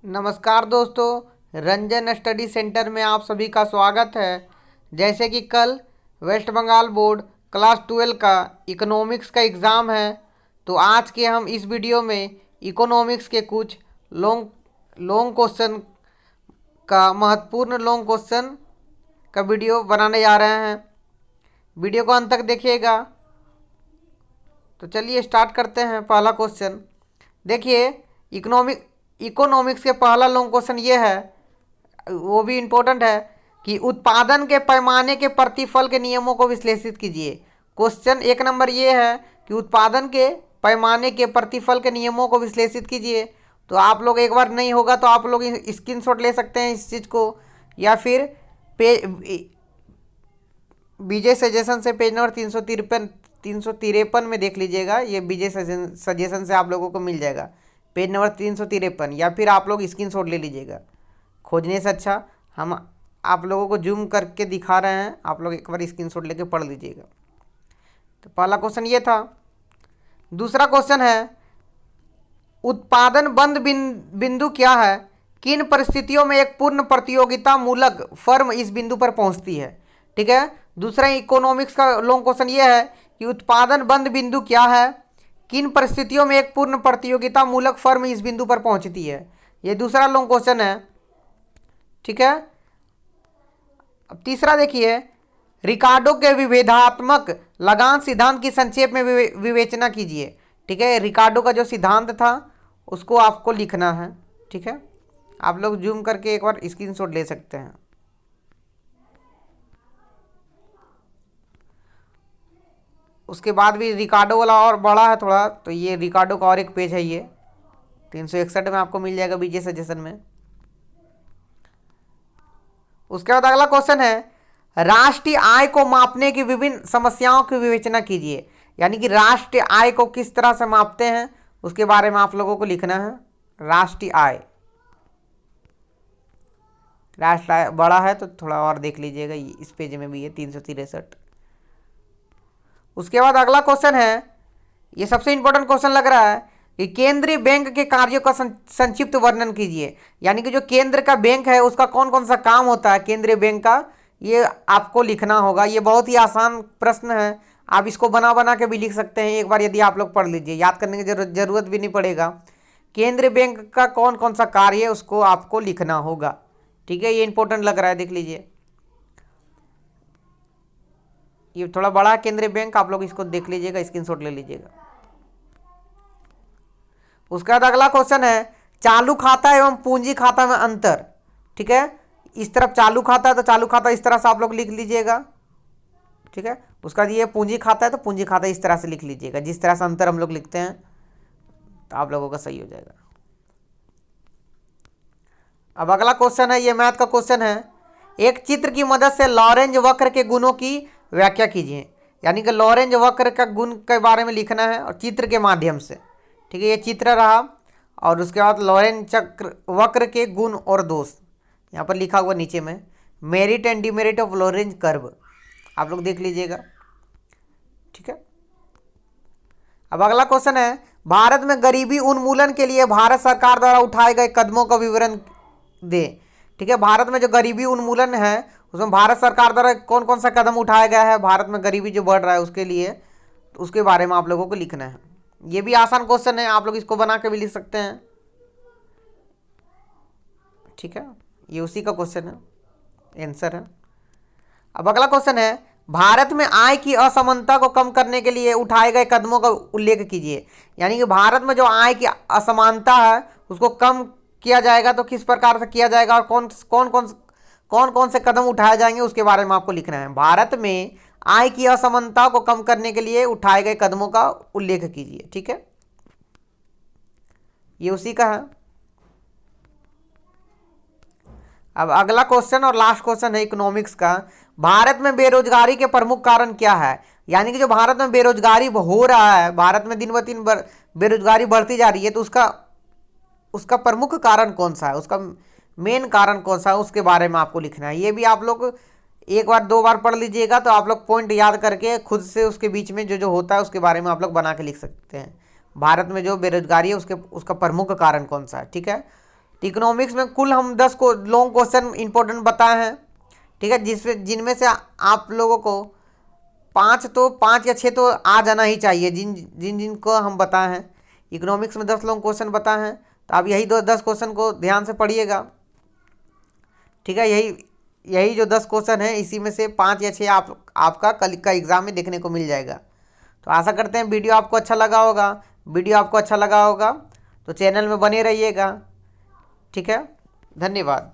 नमस्कार दोस्तों, Ranjan study centre में आप सभी का स्वागत है। जैसे कि कल वेस्ट बंगाल बोर्ड क्लास 12 का इकोनॉमिक्स का एग्ज़ाम है, तो आज के हम इस वीडियो में इकोनॉमिक्स के कुछ लॉन्ग लॉन्ग क्वेश्चन का महत्वपूर्ण लॉन्ग क्वेश्चन का वीडियो बनाने जा रहे हैं। वीडियो को अंत तक देखिएगा। तो चलिए स्टार्ट करते हैं। पहला क्वेश्चन देखिए, इकोनॉमिक्स के पहला लॉन्ग क्वेश्चन ये है, वो भी इम्पोर्टेंट है कि उत्पादन के पैमाने के प्रतिफल के नियमों को विश्लेषित कीजिए। क्वेश्चन एक नंबर ये है कि उत्पादन के पैमाने के प्रतिफल के नियमों को विश्लेषित कीजिए। तो आप लोग एक बार नहीं होगा तो आप लोग स्क्रीनशॉट ले सकते हैं इस चीज़ को, या फिर बीजे सजेशन से पेज नंबर 353 में देख लीजिएगा। ये बीजे सजेशन से आप लोगों को मिल जाएगा, पेज नंबर 353, या फिर आप लोग स्क्रीनशॉट ले लीजिएगा। खोजने से अच्छा हम आप लोगों को जूम करके दिखा रहे हैं, आप लोग एक बार स्क्रीनशॉट लेके पढ़ लीजिएगा। तो पहला क्वेश्चन ये था। दूसरा क्वेश्चन है, उत्पादन बंद बिंदु क्या है? किन परिस्थितियों में एक पूर्ण प्रतियोगिता मूलक फर्म इस बिंदु पर पहुंचती है? ठीक है। दूसरा इकोनॉमिक्स का लॉन्ग क्वेश्चन ये है कि उत्पादन बंद बिंदु क्या है? किन परिस्थितियों में एक पूर्ण प्रतियोगिता मूलक फर्म इस बिंदु पर पहुंचती है? ये दूसरा लॉन्ग क्वेश्चन है। ठीक है। अब तीसरा देखिए, रिकार्डो के विभेदात्मक लगान सिद्धांत की संक्षेप में विवेचना कीजिए। ठीक है। रिकार्डो का जो सिद्धांत था उसको आपको लिखना है। ठीक है। आप लोग जूम करके एक बार स्क्रीनशॉट ले सकते हैं। उसके बाद भी रिकार्डो वाला और बड़ा है थोड़ा, तो ये रिकार्डो का और एक पेज है, ये 361 में आपको मिल जाएगा बीजे सजेशन में। उसके बाद अगला क्वेश्चन है, राष्ट्रीय आय को मापने की विभिन्न समस्याओं की विवेचना कीजिए। यानी कि राष्ट्रीय आय को किस तरह से मापते हैं उसके बारे में आप लोगों को लिखना है। राष्ट्रीय आय, राष्ट्रीय आय बड़ा है तो थोड़ा और देख लीजिएगा, इस पेज में भी है 363। उसके बाद अगला क्वेश्चन है, ये सबसे इंपॉर्टेंट क्वेश्चन लग रहा है कि केंद्रीय बैंक के कार्यों का संक्षिप्त वर्णन कीजिए। यानी कि जो केंद्र का बैंक है उसका कौन कौन सा काम होता है केंद्रीय बैंक का, ये आपको लिखना होगा। ये बहुत ही आसान प्रश्न है, आप इसको बना बना के भी लिख सकते हैं। एक बार यदि आप लोग पढ़ लीजिए, याद करने की जरूरत भी नहीं पड़ेगा। केंद्रीय बैंक का कौन कौन सा कार्य है उसको आपको लिखना होगा। ठीक है, ये इंपॉर्टेंट लग रहा है, देख लीजिए। ये थोड़ा बड़ा केंद्रीय बैंक, आप लोग इसको देख लीजिएगा, स्क्रीनशॉट ले लीजिएगा। उसके बाद अगला क्वेश्चन है, चालू खाता एवं पूंजी खाता में अंतर। ठीक है। इस तरफ चालू खाता है तो चालू खाता इस तरह से आप लोग लिख लीजिएगा। ठीक है। उसका ये पूंजी खाता है तो पूंजी खाता इस तरह से लिख लीजिएगा, जिस तरह से अंतर हम लोग लिखते हैं, तो आप लोगों का सही हो जाएगा। अब अगला क्वेश्चन है, ये मैथ का क्वेश्चन है, एक चित्र की मदद से लॉरेंज वक्र के गुणों की व्याख्या कीजिए। यानी कि लॉरेंज वक्र का गुण के बारे में लिखना है और चित्र के माध्यम से। ठीक है, ये चित्र रहा, और उसके बाद लॉरेंज वक्र के गुण और दोष यहाँ पर लिखा हुआ नीचे में, merit and demerit of Lorentz curve, आप लोग देख लीजिएगा। ठीक है। अब अगला क्वेश्चन है, भारत में गरीबी उन्मूलन के लिए भारत सरकार द्वारा उठाए गए कदमों का विवरण दे। ठीक है। भारत में जो गरीबी उन्मूलन है उसमें भारत सरकार द्वारा कौन कौन सा कदम उठाया गया है, भारत में गरीबी जो बढ़ रहा है उसके लिए, तो उसके बारे में आप लोगों को लिखना है। ये भी आसान क्वेश्चन है, आप लोग इसको बना के भी लिख सकते हैं। ठीक है, ये उसी का क्वेश्चन है, आंसर है। अब अगला क्वेश्चन है, भारत में आय की असमानता को कम करने के लिए उठाए गए कदमों का उल्लेख कीजिए। यानी कि भारत में जो आय की असमानता है उसको कम किया जाएगा तो किस प्रकार से किया जाएगा, और कौन कौन से कदम उठाए जाएंगे उसके बारे में आपको लिखना है। भारत में आय की असमानता को कम करने के लिए उठाए गए कदमों का उल्लेख कीजिए। ठीक है, ये उसी का है। अब अगला क्वेश्चन और लास्ट क्वेश्चन है इकोनॉमिक्स का, भारत में बेरोजगारी के प्रमुख कारण क्या है? यानी कि जो भारत में बेरोजगारी हो रहा है, भारत में दिन ब दिन बेरोजगारी बढ़ती जा रही है, तो उसका प्रमुख कारण कौन सा है, उसका मेन कारण कौन सा है, उसके बारे में आपको लिखना है। ये भी आप लोग एक बार दो बार पढ़ लीजिएगा तो आप लोग पॉइंट याद करके खुद से उसके बीच में जो जो होता है उसके बारे में आप लोग बना के लिख सकते हैं। भारत में जो बेरोजगारी है उसका प्रमुख कारण कौन सा है। ठीक है, तो इकोनॉमिक्स में कुल हम 10 को लॉन्ग क्वेश्चन इंपॉर्टेंट बताए हैं, ठीक है, जिसमें जिनमें से आप लोगों को 5 या 6 तो आ जाना ही चाहिए, जिन जिन जिनको हम बताए हैं। इकोनॉमिक्स में 10 लॉन्ग क्वेश्चन बताए हैं, तो आप यही 10 क्वेश्चन को ध्यान से पढ़िएगा, ठीक है। यही यही जो 10 क्वेश्चन है, इसी में से 5 या 6 आपका कल का एग्ज़ाम में देखने को मिल जाएगा। तो आशा करते हैं वीडियो आपको अच्छा लगा होगा। वीडियो आपको अच्छा लगा होगा तो चैनल में बने रहिएगा, ठीक है। धन्यवाद।